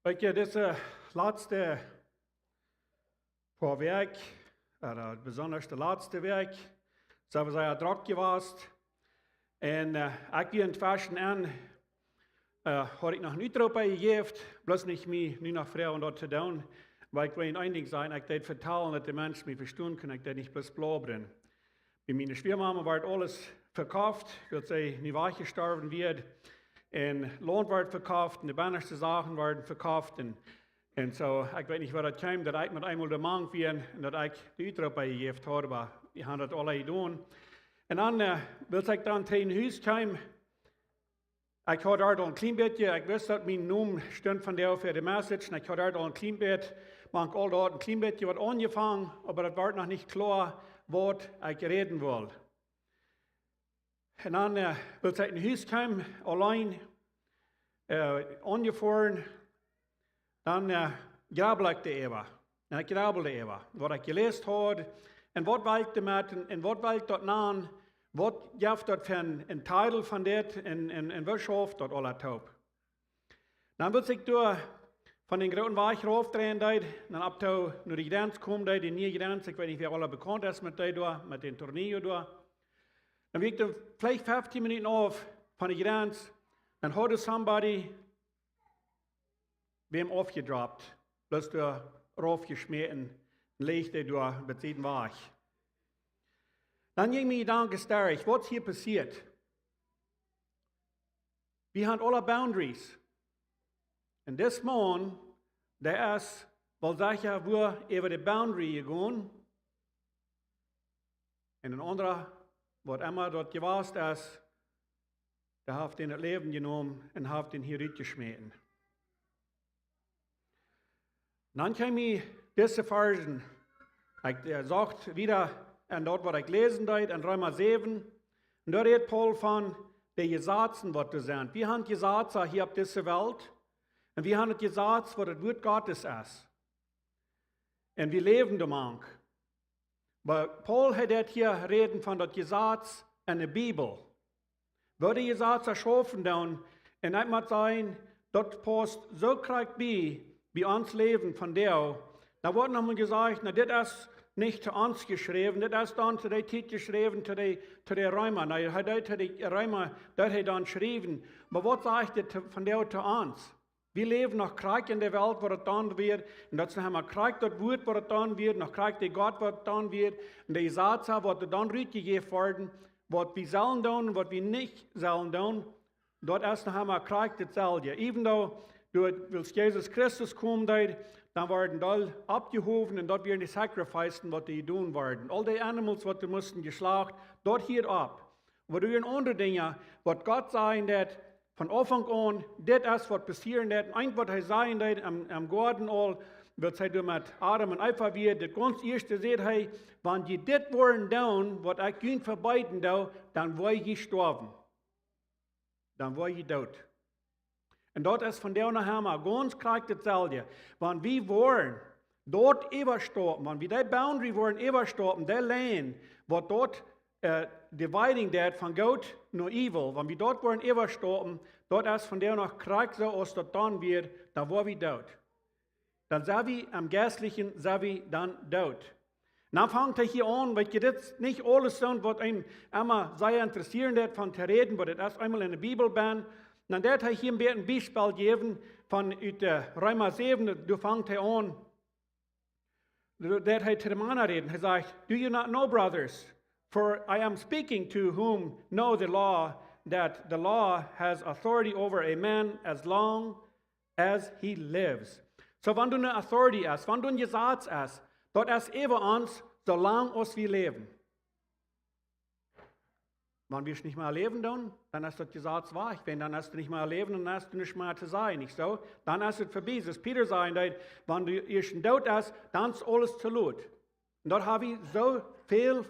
Weet je, deze laatste paar werk, oder besonders de laatste werk, zijn we zeer druk geweest. En ik weer in het versen aan, had ik nog een uitroep gegeven, bloß nicht mij nu nog vrouwen dat te doen, weil ik wil einig zijn, ik deed vertellen dat de mensen mij verstaan kunnen, ik deed niet bloß blaberen. Bij mijn schwiegermama werd alles verkauft, dat zij nu weggestorven wird. En loon werd verkauft, en de belangrijkste zaken werden verkauft. En zo, ik weet niet waar dat kwam, dat ik met eenmaal de man werd en dat ik de uitroep gegeven had, maar we hadden dat alle gedaan. En dan wil ik dan tegen huis komen. Ik had daar al een klein beetje, ik wist dat mijn naam stond van daar voor de message, en ik had daar al een klein beetje, maar ik al daar een klein beetje wat aangevangen, maar dat werd nog niet klaar, wat ik reden wil. En dan wil ik naar huis komen, alleen, ongevoeren, dan grabbel ik de even. En ik grabbelde even, wat ik gelezen had, en wat wil ik ermee, en wat wil ik dat aan, wat geeft dat voor een titel van dit, en wat schafft dat alles op. Dan wil ik door van den groten weg raufdrehen, dan ab naar de grens komen, die nieuwe grens, ik weet niet wie alle bekend is met die door, met den tornado door. Dan week ik vielleicht 15 Minuten auf von der Grenze, dann hatte somebody wem aufgedroppt, bloß durch raufgeschmissen, und legte durch mit jedem Weg. Dann ging mir Gedanken stark, was hier passiert. Wir haben alle Boundaries. Und das Mann, der ist, weil sicher wir über die Boundary gegangen, und ein anderer, wat immer dort gewesen ist, der hat ihn das Leben genommen und hat ihn hier rausgeschmissen. Dann kam ich diese Versen, er sagt wieder an dort, was ich lesen habe, in Römer 7, und da redet Paul von den Gesetzen, was du sind. Wir haben Gesetze hier auf dieser Welt, und wir haben das Gesetz, was das Wort Gottes ist. Und wir leben damit. Aber Paul hat hier reden von das Gesetz in der Bibel. Würde die Gesetz erschaffen dann, und ich muss sagen, das passt so korrekt bei uns Leben von der, da wird nochmal gesagt, na, das ist nicht zu uns geschrieben, das ist dann zu der Zeit geschrieben, zu der Römer. Na, zu den Römer, das hat dann geschrieben. Aber was sagt das von der zu uns? Wir leben nach Krieg in der Welt, wo das dann wird. Und dazu haben wir Krieg, das Wort, wo das dann wird. Nach Krieg, der Gott, wo das dann wird. Und der Satz, wo das dann rausgegeben werden, was wir sollen tun und was wir nicht sollen tun. Dort erst haben wir Krieg, dasselbe. Even though du willst Jesus Christus kommen, dann werden alle abgehoben und dort werden die Sacrificen, was die tun werden. All die Animals, was die mussten geschlacht, dort hier ab. Aber du in andere Dinge, was Gott sagen wird, von Anfang an, das ist, was passieren wird. Ein, was er sagen wird, am Garten all, wird er mit Adam und Eva wird, das ganz erste seht er, wenn die das wollen tun, was ich ihnen verbieten tue, dann will ich sterben. Dann will ich tot. Und dort ist von der nachher ganz klar dasselbe. Wenn wir wollen, dort überstoppen, wenn wir die Boundary wollen überstoppen, der Land, was dort dividing that von Gott nur evil, wenn wir dort wollen überstoppen, dort ist von der noch Krieg so, als das dann wird, dann war wir dort. Dann sind wir am Geistlichen, sind wir dann dort. Dann fängt er hier an, weil ich das nicht alles so, was ihm immer sehr interessieren wird, von zu reden, was das einmal in der Bibel bin. Dann wird er hier ein Beispiel geben von Römer 7, du fängt er an, der hat zu dem Mann reden, er sagt, do you not know, brothers? For I am speaking to whom know the law, that the law has authority over a man as long as he lives. So, wenn du eine Authority hast, wenn du ein Gesetz hast, dort ist über uns, solange wir leben. Wenn wir es nicht mehr leben, dann ist das Gesetz wahr. Wenn dann hast du nicht mehr leben, dann hast du nicht mehr zu sein, nicht so? Dann ist es vorbei. Das Peter sagt, wenn du erst tot hast, dann ist alles zu laut. Und dort habe ich so viel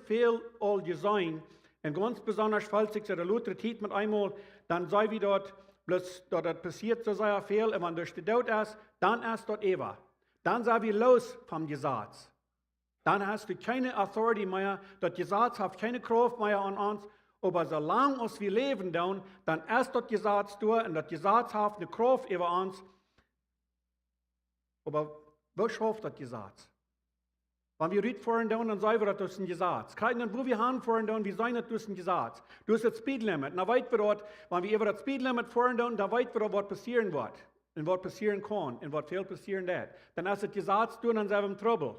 all gesehen. Und ganz besonders, falls ich der Luther Zeit mit einmal, dann sei wie dort, bloß dort passiert so sehr viel, und wenn du tot ist, dann ist dort ewig. Dann sei wir los vom Gesetz. Dann hast du keine Authority mehr, das Gesetz hat keine Kraft mehr an uns, aber solange wir leben, dann ist das Gesetz durch, und das Gesetz hat eine Kraft über uns, Aber wo schafft das Gesetz? Wenn wir rüt fahren down, dann sei wir das durch ein Gesetz. Keinen, wo wir fahren down, wie sein das durch ein Gesetz? Durch das Speedlimit. Na weit wir dort, wenn wir über das Speedlimit fahren down, dann weit wir dort, was passieren wird. Und was passieren kann. Und was viel passieren wird. Dann ist das Gesetz tun, dann sind wir im Trouble.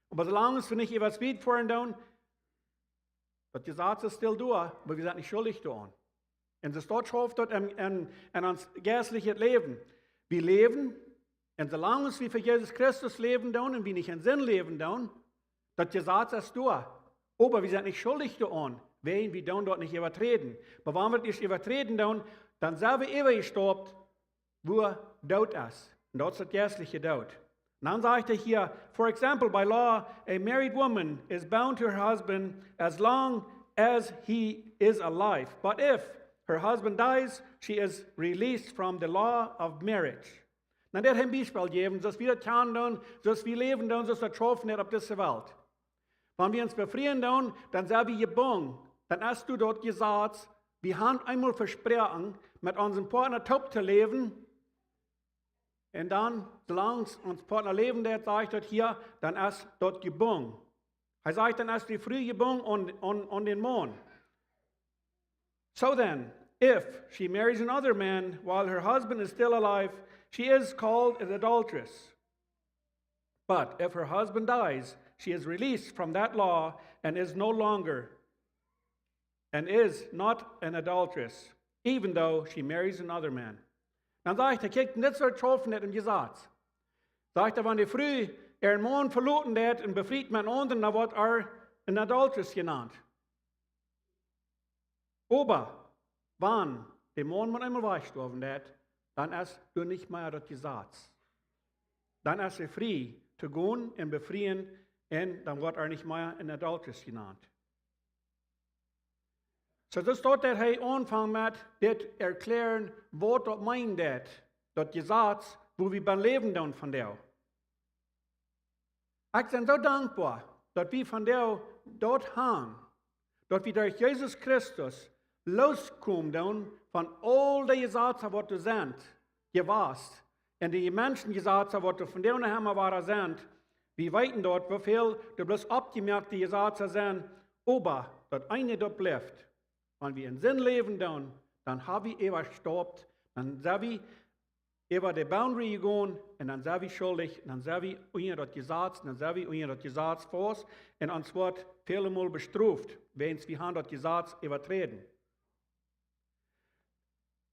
Aber solange wir nicht über das Speed fahren down, das Gesetz ist still da, aber wir sind nicht schuldig daran. Und es dort schafft dort in uns geistliches Leben. Wir leben, und solange wir für Jesus Christus leben down und wir nicht in Sinn leben down, das Gesetz ist da. Aber wir sind nicht schuldig daran, wenn wir down dort nicht übertreten. Aber wenn wir nicht übertreten down, dann sind wir gestorben, wo Tod ist. Und das ist das geistliche Tod. Und dann sagt er hier, for example, by law, a married woman is bound to her husband as long as he is alive. But if her husband dies, she is released from the law of marriage. Na, der hat ein Beispiel gegeben, dass wir das tun, dass wir leben, dass wir das schaffen nicht auf dieser Welt. Wenn wir uns befreien, dann sind wir gebunden. Dann hast du dort gesagt, wir haben einmal versprochen, mit unserem Partner taub zu leben. Und dann, solange unser Partner leben wird, sagt er hier, dann ist dort gebunden. Er sagt, dann ist die früh gebunden an den Mond. So then, if she marries another man while her husband is still alive, she is called an adulteress. But if her husband dies, she is released from that law and is no longer and is not an adulteress, even though she marries another man. Dann sagt er, kijk, dit soort getroffen hat im Gesetz. Sagt er, wenn die früh einen Mann verloren hat und befreit mit anderen, dann wird ein Adulteress genannt. Aber wenn der Mann mit einmal weggestorben hat, dann ist du nicht mehr das Gesetz. Dann ist er frei zu gehen und befreien und dann wird nicht mehr ein Adulteress genannt. So das dort, dass er anfangen mit, das erklären, was das meint, das Gesetz, wo wir beim Leben dann von der. Ich bin so dankbar, dass wir von der dort haben, dass wir durch Jesus Christus loskommen dann von all den Gesetzen, was du sind, gewasst, und die Menschen Gesetze, was du von der Hammer war sind, wir weiten dort, wie viel du bloß abgemerkt die Gesetze sind, aber das eine dort bleibt. Wenn wir in Sinn leben, dann haben wir ewig gestorben, dann sind wir über die Boundary gegangen und dann sind wir schuldig, dann sind wir unter das Gesetz, dann sind wir unter das Gesetz fast und uns wird viele Mal bestraft, wenn wir haben das Gesetz übertreten.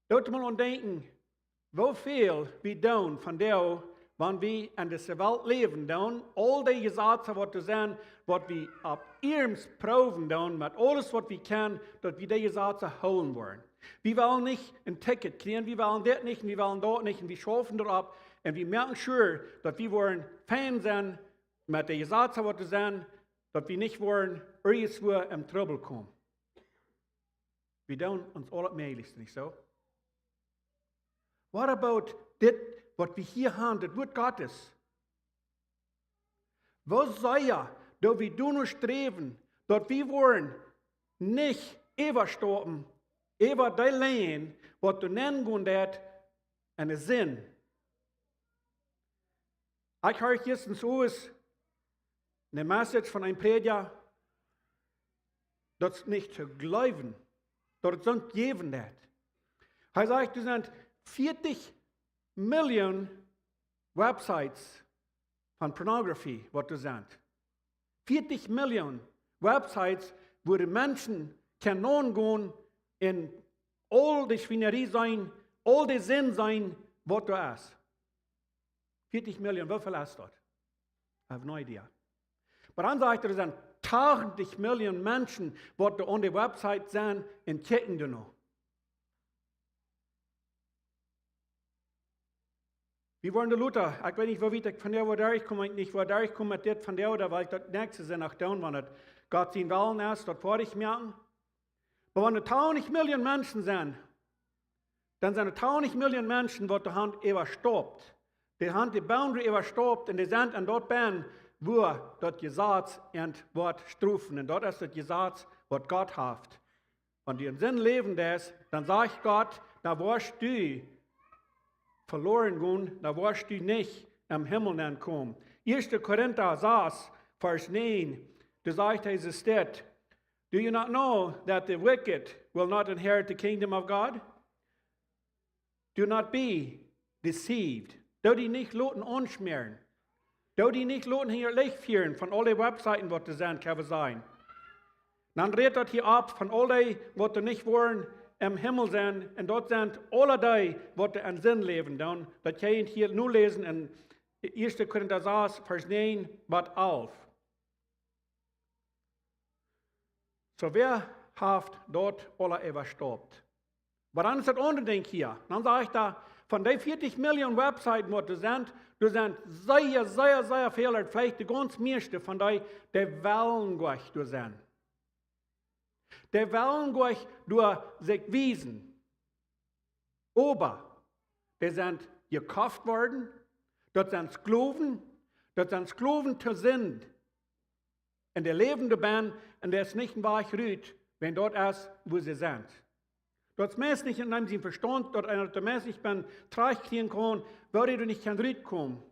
Dort mal denken, wie viel wir tun von der, wenn wir in dieser Welt leben, all die Gesetze, was du sind, was wir auf ihrem proben, mit alles, was wir können, dass wir die Gesetze holen wollen. Wir wollen nicht ein Ticket kriegen, wir wollen das nicht, wir wollen dort nicht, und wir schaffen dort ab, und wir merken schon, dass wir wollen Fan sein mit den Gesetzen, was du sind, dass wir nicht wollen, irgendwo im Trouble kommen. Wir tun uns alles Möglichste, nicht so? What about das, was wir hier haben, das Wort Gottes? Was sei ja, dass wir nur streben, dass wir wollen nicht überstoppen, über die Lehen, was du nennen kannst, einen Sinn. Ich höre jetzt aus eine Message von einem Prediger, das nicht zu glauben, dass es sonst geben wird. Er sagt, du sind 40 Millionen Websites von Pornografie, was du sagst. 40 Millionen Websites, wo die Menschen können gehen in all die Schweinerei sein, all die Sinn sein, was du hast. 40 Millionen, wie viel ist dort? I have no idea. Aber dann sagt er, es sind 80 Millionen Menschen, die auf der Website sind, und checken du noch. Wie wollen die Luther? Ich weiß nicht, wo weit ich von der, wo der ich komme, nicht wo der ich komme, mit das von der, oder weil ich das nächste sind nach down, wenn das Gott sein Willen ist, dort vor ich merken. Aber wenn es 20 Millionen Menschen sind, dann sind es 20 Millionen Menschen, die die Hand überstoppt. Die haben die Boundary überstoppt und die sind an dort bin, wo das Gesetz wird strufen. Und dort ist das Gesetz, was Gott hat. Wenn du im Sinn leben lässt, dann sagt Gott, da wirst du verloren gehen, da wirst du nicht im Himmel dann kommen. 1. Korinther 6, Vers 9, da sagt es steht, do you not know that the wicked will not inherit the kingdom of God? Do not be deceived. Do die nicht laten anschmieren. Do die nicht laten hier Licht führen von allen Webseiten, was das sind, kann sein. Dann redet das hier ab von allen, was du nicht wollen, im Himmel sind. Und dort sind alle die, was du an Sinn leben. Dann, das kann ich hier nur lesen in 1. Korinther 6, Vers 9, bis 11. So wer hat dort alle überstoppt? Aber dann ist das andere Ding hier. Dann sage ich da, von den 40 Millionen Webseiten, die du sind sehr viele, vielleicht die ganz meiste von denen, die wollen gleich du sind. Die wollen gleich durch sich wiesen. Aber, die sind gekauft worden, dort sind Sklaven zu sind. Und der lebende Band, und der ist nicht ein Weich rüht, wenn dort ist, wo sie sind. Dort ist nicht in einem Verstand, dort einer der mäßig bin, treich kriegen kann, würde du nicht kein Rüht kommen.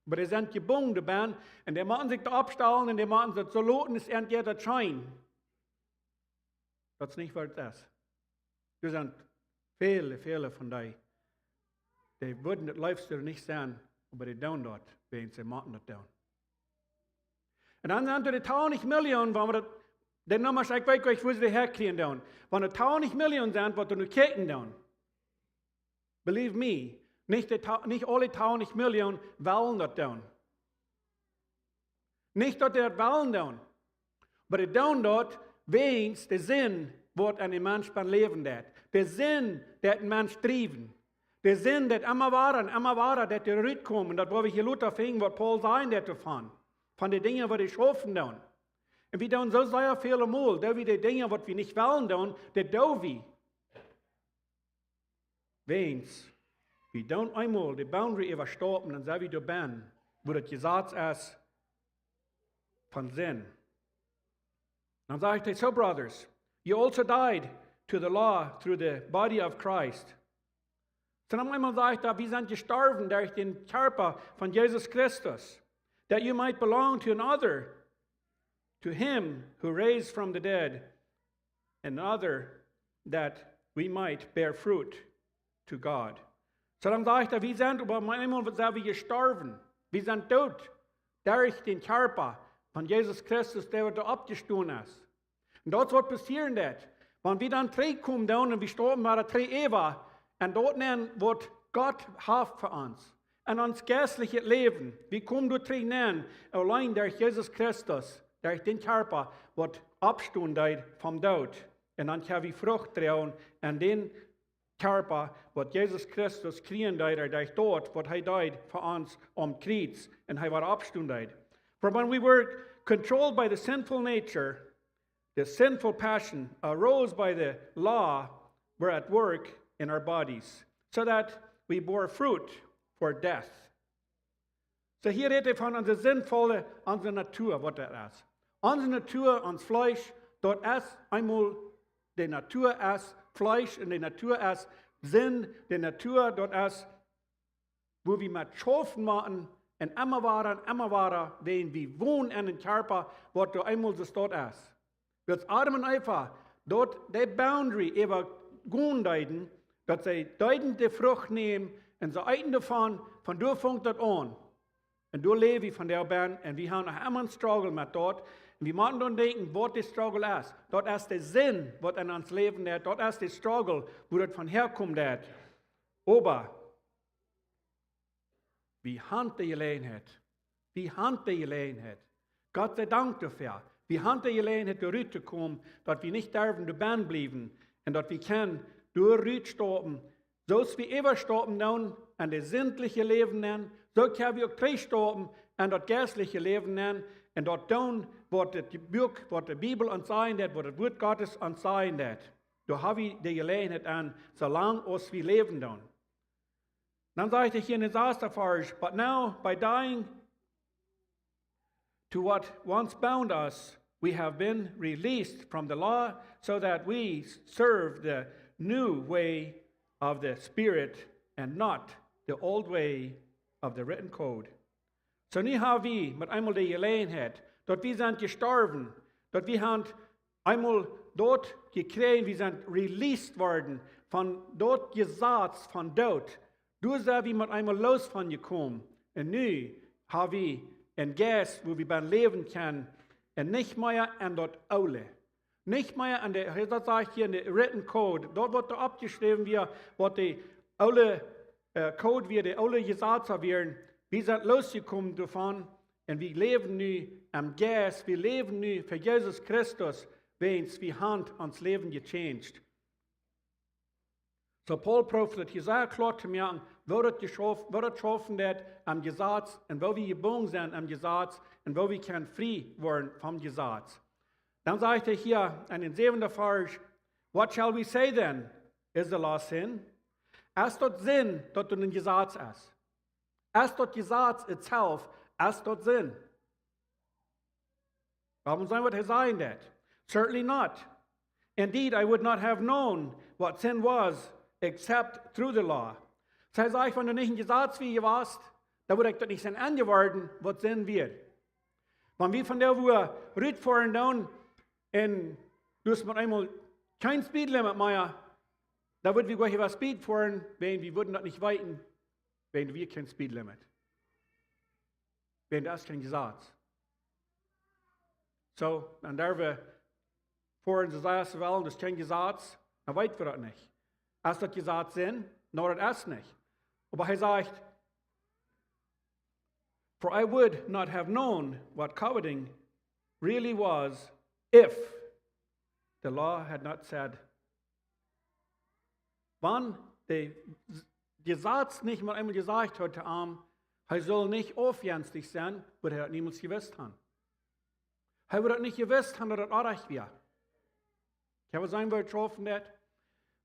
Aber die sind gebunden, der Band, und die machen sich da abstellen, und die machen sich so loten, ist endlich der Schein. Das ist nicht, was das ist. Das sind viele von denen. Die würden das Lifestyle nicht sein, aber die tun dort, wenn sie machen das tun. Und dann sind die 20 Millionen, wenn wir das, dann nochmal ich weiß nicht, wo sie das herkriegen tun. Wenn die 20 Millionen sind, was du nur kicken tun. Believe me, nicht alle 20 Millionen wollen das tun. Nicht, dass die das wollen tun. Aber die tun dort, wegen der Sinn, was ein Mensch beim Leben hat. Der Sinn, der ein Mensch trieben. Der Sinn, der immer war, der der Rückkommen. Und das wollen wir hier Luther finden, was Paul sein hat davon. Von den Dingen, die ich hoffen tun. Und wir tun so sehr viele Mal, da wir die Dinge, die wir nicht wollen tun, der tun wir. Wens, wir tun einmal die Boundary überstoppen und so wie du bist, wo das gesagt ist, von Sinn. Dann sage ich, so brothers, you also died to the law through the body of Christ. So dann einmal sage ich, wir sind gestorben durch den Körper von Jesus Christus, that you might belong to another, to him who raised from the dead, another that we might bear fruit to God. So dann sage ich, wir sind aber einmal gestorben, wir sind tot durch den Körper von Jesus Christus, der da abgestoßen ist. Und das wird passieren, wenn wir dann kommen und wir sterben bei der Eva, und dort wird Gott hat für uns. Und uns geistliches Leben, wir kommen dort rein, allein durch Jesus Christus, durch den Körper, wird abgestoßen vom Tod. Und dann können wir Frucht tragen, und den Körper, wird Jesus Christus kriegen, durch dort, wird er für uns am Kreuz, und er war abgestoßen. For when we were controlled by the sinful nature, the sinful passion arose by the law were at work in our bodies, so that we bore fruit for death. So hier redet von unserer sinnvolle, unserer Natur, was das ist. Unsere Natur, uns Fleisch, dort ist einmal die Natur ist Fleisch und die Natur ist Sinn, die Natur dort ist, wo wir mit Schafen machen, und immer waren, wenn wir wohnen in den Körper, was da einmal so dort ist. Wird Adam und Eva dort die Boundary über Gehen, dass sie deuten die Frucht nehmen und sie eiten davon, von da fängt das an. Und da leben wir von der Band und wir haben noch immer einen Struggle mit dort. Und wir müssen dann denken, was der Struggle ist. Dort ist der Sinn, was in uns Leben hat. Dort ist der Struggle, wo das von herkommt. Aber wie haben die Gelegenheit? Wie haben die Gelegenheit? Gott sei Dank dafür. Wie haben die Gelegenheit, durchzukommen, dass wir nicht dürfen, der Band bleiben und dass wir können durchstoppen, so wie wir überstoppen dann an das sinnliche Leben nennen, so können wir auch durchstoppen an das geistliche Leben nennen und dort tun, was die Bibel uns sagen hat, was das Wort Gottes uns sagen hat. Da haben wir die Gelegenheit an, solange wir leben dann. Dann sage ich hier in the last verse, but now by dying to what once bound us, we have been released from the law so that we serve the new way of the Spirit and not the old way of the written code. So nu haben wir mit einmal die Gelegenheit, dort wir sind gestorben, dort wir haben einmal dort gekriegt, wir sind released worden, von dort Gesetz, von dort. Du sagst, wir mit einmal los von gekommen. Und nu haben wir ein Geist, wo wir beim Leben können, und nicht mehr an dort Aule. Nicht mehr an der, das sagt hier in der Written Code, dort wird abgeschrieben, was die alle Code wird, die alle Gesetze werden. Wir sind losgekommen davon und wir leben nu am Geist, wir leben nu für Jesus Christus, wenn wir haben uns Leben gechanged. So Paul prophet sehr klar zu mir, wo das geschaffen wird am Gesetz und wo wir gebunden sind am Gesetz und wo wir können frei werden vom Gesetz. Dann sagt er hier in den 7. Vers, what shall we say then? Is the law sin? Es dort Sinn, dort du ein Gesetz ist. Es dort Gesetz itself, es dort Sinn. Warum soll wir sagen that? Certainly not. Indeed, I would not have known what sin was except through the law. Das heißt, wenn du nicht ein Gesetz wie ihr warst, dann würde ich dort nicht sein angeworden, was Sinn wird. Wenn wir von der, wo wir Rüd fahren down, und du hast mit einmal kein Speedlimit mehr, da würden wir gleich über Speed fahren, wenn wir würden das nicht weiten, wenn wir kein Speedlimit. Wenn das kein Gesetz. So, dann darf wir fahren, so sei es well, das ist kein Gesetz, dann weiten wir das nicht. Als das Gesetz sind, nur das ist nicht. Aber er sagt, for I would not have known what coveting really was if the law had not said. Wenn der Gesetz nicht mal einmal gesagt hat, er soll nicht aufjänstig sein, würde er das niemals gewusst haben. Er würde das nicht gewusst haben, dass das auch recht wäre. Ich habe sein Wort getroffen,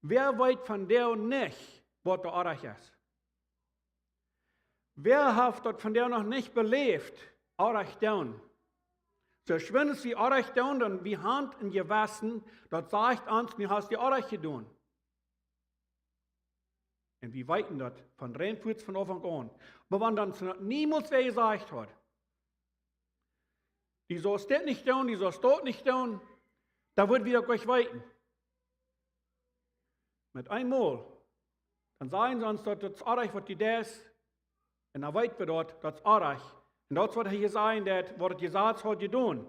wer weiß von der nicht, was da auch recht ist? Wer hat dort von der noch nicht belebt, auch recht down? So schwindet sie auch recht down, dann wie Hand in Gewassen, dort sagt uns, du hast die auch recht getan. Und wir weiten dort von Reinfuß von Anfang an. Aber wenn dann niemals wer gesagt hat, die soll das nicht tun, die soll das nicht tun, da wird wieder gleich weiten. Mit einmal, dann sagen sie uns, dass das Arach, was die das, und dann weiten wir dort, das Arach. Und das wird hier sein, was das Gesetz hat getan.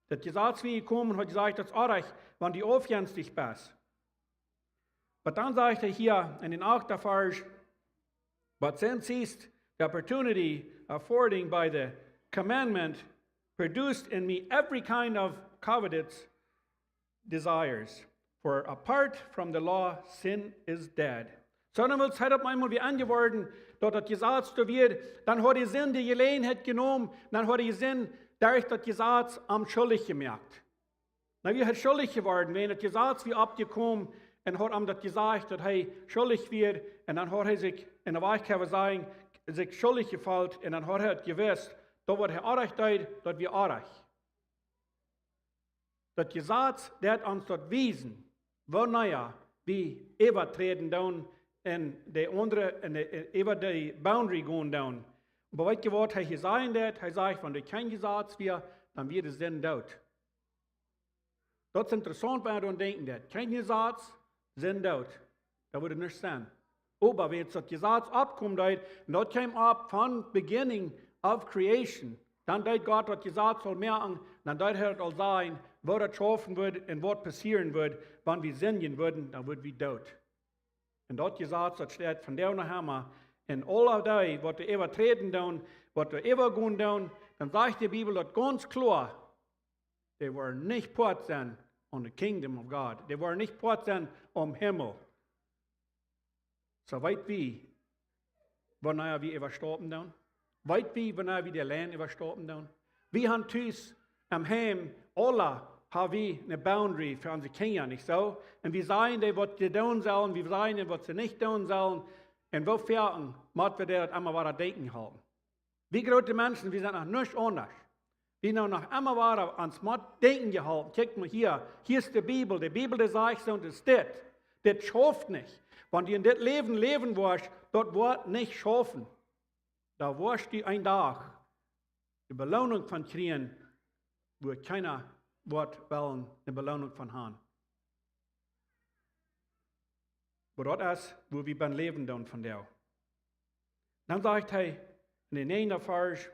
Das Gesetz, wie gekommen, hat gesagt, das Arach, wann die aufjänstig passt. Aber dann sagt er hier in den 8. Vers, but since ceased the opportunity affording by the commandment produced in me every kind of covetous desires. For apart from the law, sin is dead. So dann wird es halt einmal wie angeworden, dort das Gesetz wird, dann hat die Sinn die Gelegenheit genommen, dann hat die Sinn durch das Gesetz am schuldig gemerkt. Dann wird er schuldig geworden, wenn das Gesetz wie abgekommen und hat ihm das gesagt, dass er schuldig wird, und dann hat er sich in der Weichkäfer sagen, sich schuldig gefallen, und dann hat er gewusst, da wird er Arach deut, dort wir Arach. Das Gesetz, der hat uns dort wiesen, wo naja, wie übertreten down in die andere, über die Boundary gehen down. Aber was geworden, er gesagt hat, er sagt, wenn du kein Gesetz wir, dann wird es Sinn dort. Das ist interessant, wenn du denken, dat kein Gesetz, Sinn dort. Da würde nicht sein. Aber wenn jetzt das Gesetz abkommt, und das kam ab von Beginning of Creation, dann deit Gott das Gesetz soll merken, dann deit er all sein, wo das schaffen wird und was passieren wird, wenn wir sündigen würden, dann wird wir tot. Und das Gesetz, das steht von der nach Hammer, in all of die, was du übertreten tun, was du übergehen tun, dann sagt die Bibel das ganz klar, they were nicht part sein on the kingdom of God. They were nicht part sein Himmel. So weit wie, wann wir überstorben tun, weit wie, wann wir der Land überstorben tun. Wir haben tüß am Heim, alle haben wir eine Boundary für unsere Kinder, nicht so? Und wir sagen, was sie tun sollen, wir sagen, was sie nicht tun sollen. Und wofür müssen wir das einmal weiter denken haben? Wir große Menschen, wir sind noch nicht anders. Wir haben noch einmal weiter ans Mord denken gehalten. Guck mal hier ist die Bibel die sagt so, und das steht. Das schafft nicht. Wenn du in das Leben leben willst, dort wird nicht schaffen. Da wirst du ein Tag die Belohnung von kriegen, wo keiner wird wollen, eine Belohnung von haben. Wo dort ist, wo wir beim Leben tun von dir. Dann sagt er in den nächsten Vers,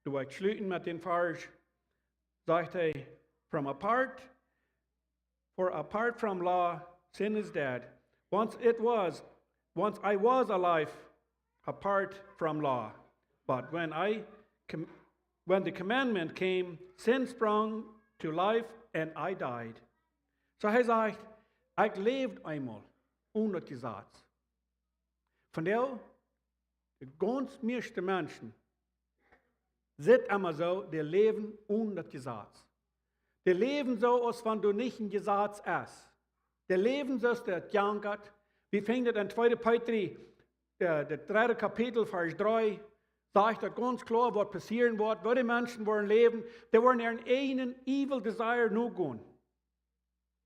du willst schließen mit dem Vers, sagt er, for apart from law, sin is dead. Once I was alive apart from law. But when the commandment came, sin sprang to life and I died. So hij sagt, ich leefde einmal ohne Gesetz. Von der, die ganz meisten Menschen sind immer so, die leben ohne Gesetz. Die leben so, als wenn du nicht ein Gesetz hast. Die leben so, als der jankert. Wie fängt es in 2. Petrus, der 3. Kapitel, Vers 3, sagt er ganz klar, was passieren wird, wo die Menschen wollen leben, die wollen ihren eigenen evil desire nur gehen.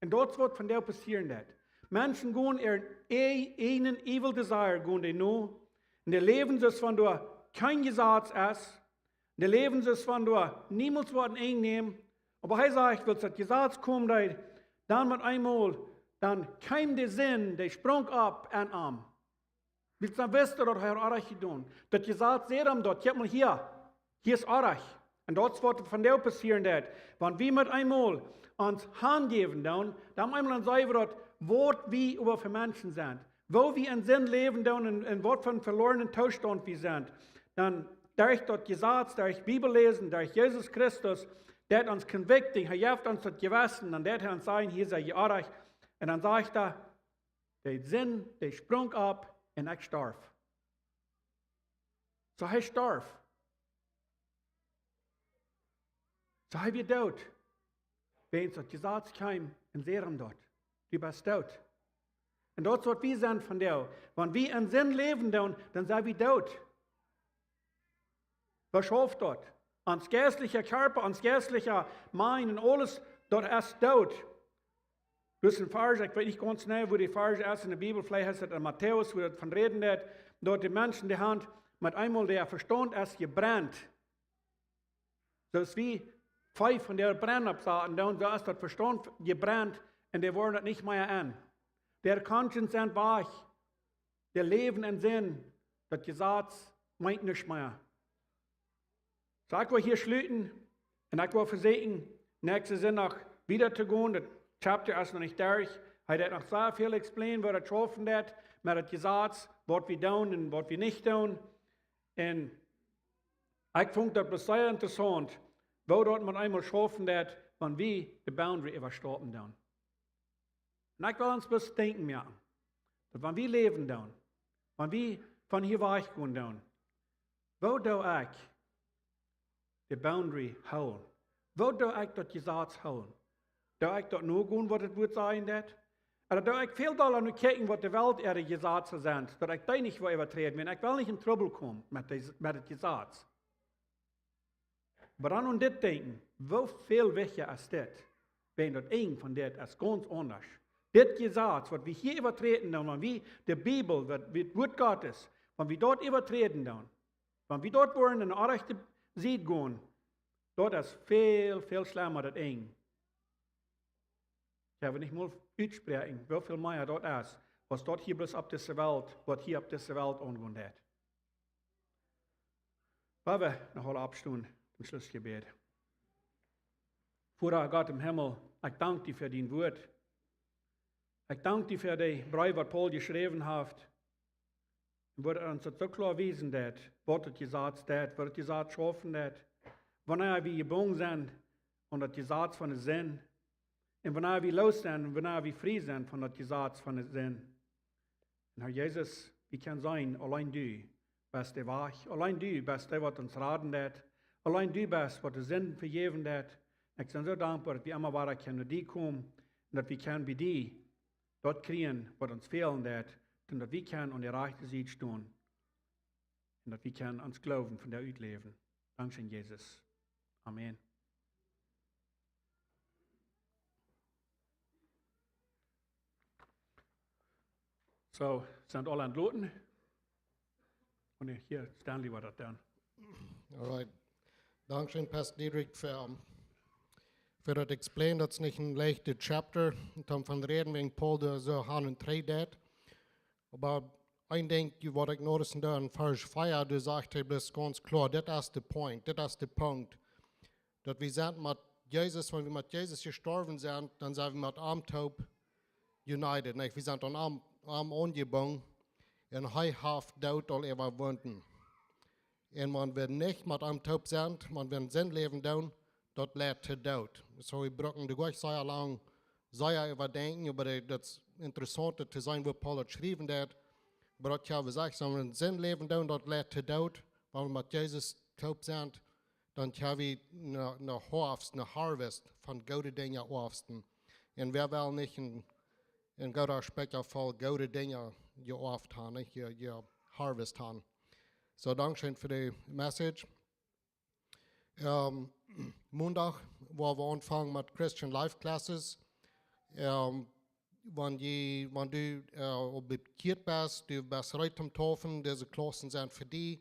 Und das wird von der passieren. Das. Menschen gehen ihren eigenen evil desire gehen die nur. Und die leben so, als wenn du kein Gesetz hast. Die leben so, als wenn du niemals was einnehmen. Aber er sagt, wenn das Gesetz kommt, dann mit einmal, dann kam der Sinn, der sprang ab und am. Willst du wissen, dass er Arach getan? Das Gesetz seht ihm dort, guck mal hier ist Arach. Und das wird von der passieren, wenn wir mit einmal uns Hand geben, dann einmal sagen wir, was wir über für Menschen sind, wo wir in Sinn leben, und was für einen verlorenen Zustand wir sind, dann durch das Gesetz, durch Bibel lesen, durch Jesus Christus, der hat uns convicting, er hilft uns das Gewissen, und der hat uns sagen, hier sei Arach. Und dann sagt er, der Sinn, der sprang ab, und ich starb. So er starb. So er wird tot. Wenn das Gesetz kam, und sehem dort. Du bist tot. Und das wird wir sind von dir. Wenn wir in Sinn leben, dann sind wir tot. Was schafft dort? Ans geistlicher Körper, ans geistlicher Mind und alles, dort ist tot. Das ist ein Vers, ich weiß nicht ganz genau, wo die Vers ist in der Bibel, vielleicht heißt es in Matthäus, wo davon reden wird, dort die Menschen, die Hand mit einmal der Verstand ist gebrannt. So ist wie 5 von der Brennabsaaten, so ist der Verstand gebrannt und die wollen das nicht mehr an. Der Conscience sind wach, der Leben in Sinn, das Gesetz meint nicht mehr. So ich will hier schließen und ich will versuchen, nächste Sonntag wieder zu gehen. Das Chapter ist noch nicht durch. Er hat noch sehr viel explain, was er getroffen hat, mit dem Gesetz, was wir tun und was wir nicht tun. Und ich finde das sehr interessant, wo dort man einmal schaffen hat, wenn wir die Boundary überstoppen tun. Und ich will uns bloß denken machen, dass wenn wir leben tun, wenn wir von hier weggehen tun, wo do ich die Boundary holen? Wo do ich das Gesetz holen? Do ich dort nur gehen, was es wird sein wird? Oder do ich viel da nur kijken, was die Welt ihre Gesetze sind, dass ich da nicht übertreten will. Ich will nicht in Trouble kommen mit dem Gesetz. Aber dann und das denken, wie viel wichtiger ist das, wenn das ein von das ist ganz anders. Das Gesetz, was wir hier übertreten, wenn wir die Bibel, das Wort Gottes, wenn wir dort übertreten, wenn wir dort wollen, in eine rechte Sicht gehen, dort ist viel, viel schlimmer das ein. Ich habe nicht mal aussprechen, wie viel mehr dort ist, was dort hier bloß auf dieser Welt, was hier auf dieser Welt angehen hat. Weil wir noch alle abstunden, zum Schlussgebet. Vater Gott im Himmel, ich danke dir für dein Wort. Ich danke dir für die Brief, was Paul geschrieben hat. Und wo uns so klar wiesen hat, was das gesagt hat, was das gesagt schaffen hat, wann wir gebunden sind und das Gesetz von der Sinn. Und wanneer wir los sind und wanneer wir frei sind von das Gesetz von der Sinn. Und Herr Jesus, wie kann sein, allein du bist der Wach, allein du bist der, was uns raten hat, allein du bist, was der Sinn vergeben hat. Ich bin so dankbar, dass wir immer weiter können, die kommen und dass wir können bei dir dort kriegen, was uns fehlen hat, und dass wir können an der rechten Seite stehen und dass wir können uns glauben von der Utleben. Dankeschön, Jesus. Amen. So, sind alle entloten? Und hier, Stanley war das dann. All right. Dankeschön, Pastor Diedrich, für das Explain. Das ist nicht ein leichter Chapter. Und dann von reden wegen Paul, der so haben und drei dat. Aber ein Ding, was ich notizen da in Vers 4, du sagst, das ist ganz klar, das ist der Point, das ist der Punkt. Dass wir sind mit Jesus, wenn wir mit Jesus gestorben sind, dann sind wir mit Armtaub united. Nicht? Wir sind an Arm angebunden und er hat dort all überwunden. Und man wird nicht mit einem Taub sein, man wird sein Leben tun, das lädt zu Tod. So, wir brauchen die gleich sehr lang sehr überdenken, aber das Interessante zu sein, wo Paul hat geschrieben hat. Aber ich habe gesagt, wenn wir sein Leben tun, das lädt zu Tod, weil wir mit Jesus taub sind, dann haben wir eine Harvest von guten Dingen aufsten. Und wer will nicht in guter Speckfall gute Dinge geoft haben, nicht Harvest haben. So, Dankeschön für die Message. Montag, wo wir anfangen mit Christian Life Classes. Wenn du bekehrt bist, du bist recht am Taufen, diese Klassen sind für dich.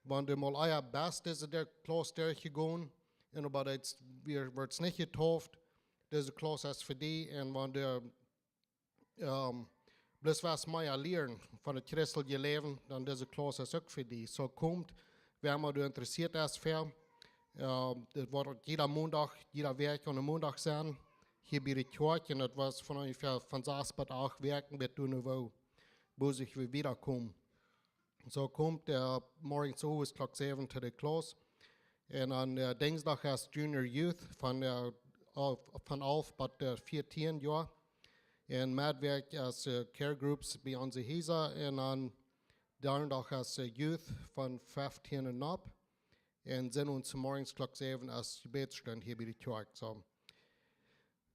Wenn du mal euer Bestes in der Klasse durchgegangen und aber jetzt wird es nicht getauft, diese Klasse ist für dich. Und wenn du bloß was mehr lernen von dem christlichen Leben, dann diese Klasse ist auch für dich. So kommt, wenn man interessiert ist für, das wird jeder Montag, jeder Werk an einem Montag sein. Hier bei der Kirche, und das was von ungefähr von 6 bis 8 Werken wird du noch wo ich wiederkommen. So kommt morgen zu ist Clock 7 zu der Klasse. Und an Dienstag ist Junior Youth von 11 bis 14 Jahren. Und Madwerk ist Care Groups bei uns Häuser. Und an Donnerstag ist Youth von 15 und ab. Und sind uns morgens Clock 7 als Gebetsstunde hier bei der Kirche. So.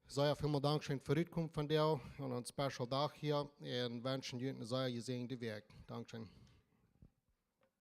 Sehr vielen Dank für die Rückkunft von dir und einen Special Tag hier. Und wünschen dir ein sehr gesegnete Werk. Dankeschön.